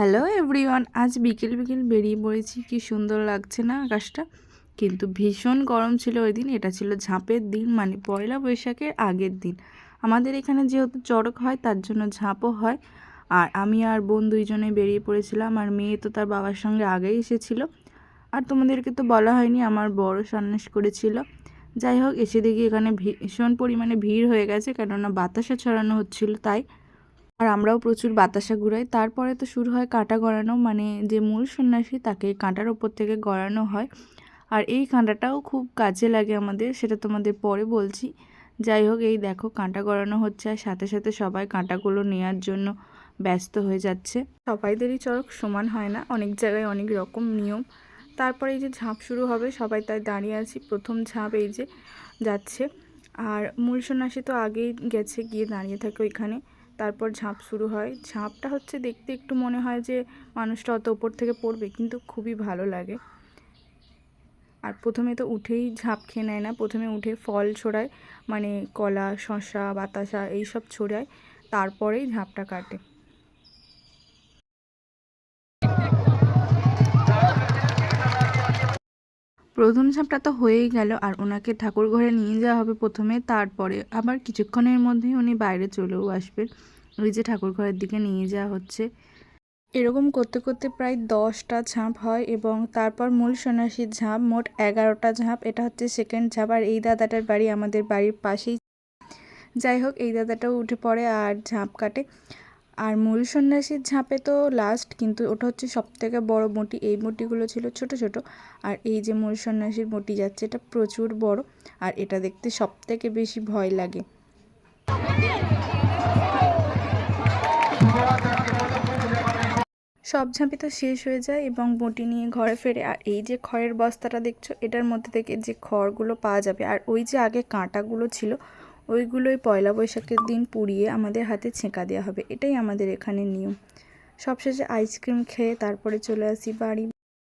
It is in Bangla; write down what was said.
হ্যালো এভরিওয়ান, আজ বিকেল বিকেল বেরিয়ে পড়েছি। কি সুন্দর লাগছে না আকাশটা? কিন্তু ভীষণ গরম ছিল ওই দিন। এটা ছিল ঝাঁপের দিন, মানে পয়লা বৈশাখের আগের দিন। আমাদের এখানে যেহেতু চড়ক হয় তার জন্য ঝাঁপও হয়। আর আমি আর বোন দুইজনে বেরিয়ে পড়েছিলাম। আর মেয়ে তো তার বাবার সঙ্গে আগেই এসেছিলো। আর তোমাদেরকে তো বলা হয়নি, আমার বড় সন্ন্যাস করেছিল। যাই হোক, এসে দেখি এখানে ভীষণ পরিমাণে ভিড় হয়ে গেছে, কেননা বাতাসা ছড়ানো হচ্ছিল তাই। আর আমরাও প্রচুর বাতাসা ঘুরাই। তারপরে তো শুরু হয় কাঁটা গড়ানো, মানে যে মূল সন্ন্যাসী তাকে কাঁটার ওপর থেকে গড়ানো হয়। আর এই কাঁটাটাও খুব কাজে লাগে আমাদের, সেটা তোমাদের পরে বলছি। যাই হোক, এই দেখো কাঁটা গড়ানো হচ্ছে, আর সাথে সাথে সবাই কাঁটাগুলো নেওয়ার জন্য ব্যস্ত হয়ে যাচ্ছে। সবাইদেরই চড়ক সমান হয় না, অনেক জায়গায় অনেক রকম নিয়ম। তারপরে এই যে ঝাঁপ শুরু হবে, সবাই তাই দাঁড়িয়ে আছি। প্রথম ঝাঁপ এই যে যাচ্ছে, আর মূল সন্ন্যাসী তো আগেই গেছে, গিয়ে দাঁড়িয়ে থাকে ওইখানে। তারপর ঝাঁপ শুরু হয়। ঝাঁপটা হচ্ছে দেখতে একটু মনে হয় যে মানুষটা অত ওপর থেকে পড়বে, কিন্তু খুবই ভালো লাগে। আর প্রথমে তো উঠেই ঝাঁপ খেয়ে নেয় না, প্রথমে উঠে ফল ছোড়ায়, মানে কলা, শসা, বাতাসা এইসব ছোড়ায়, তারপরেই ঝাঁপটা কাটে। প্রথম ঝাঁপটা তো হয়েই গেল, আর ওনাকে ঠাকুর ঘরে নিয়ে যাওয়া হবে প্রথমে, তারপরে আবার কিছুক্ষণের মধ্যেই উনি বাইরে চলেও আসবেন। ওই যে ঠাকুর ঘরের দিকে নিয়ে যাওয়া হচ্ছে। এরকম করতে করতে প্রায় 10টা ঝাঁপ হয়, এবং তারপর মূল সন্ন্যাসীর ঝাঁপ, মোট 11টা ঝাঁপ। এটা হচ্ছে সেকেন্ড ঝাঁপ। আর এই দাদাটার বাড়ি আমাদের বাড়ির পাশেই। যাই হোক, এই দাদাটাও উঠে পড়ে আর ঝাঁপ কাটে। আর মূল সন্ন্যাসীর ঝাঁপে তো লাস্ট, কিন্তু ওটা হচ্ছে সবথেকে বড় বঁটি। এই বঁটিগুলো ছিল ছোট ছোট, আর এই যে মূল সন্ন্যাসীর বঁটি যাচ্ছে, এটা প্রচুর বড়। আর এটা দেখতে সবথেকে বেশি ভয় লাগে। সব ঝাঁপি তো শেষ হয়ে যায় এবং বঁটি নিয়ে ঘরে ফেরে। আর এই যে খড়ের বস্তাটা দেখছো, এটার মধ্যে থেকে যে খড়গুলো পাওয়া যাবে, আর ওই যে আগে কাঁটাগুলো ছিল, ওইগুলোই পয়লা বৈশাখের দিন পুড়িয়ে আমাদের হাতে ছেঁকা দেওয়া হবে। এটাই আমাদের এখানে নিয়ম। সবশেষে আইসক্রিম খেয়ে তারপরে চলে আসি বাড়ি।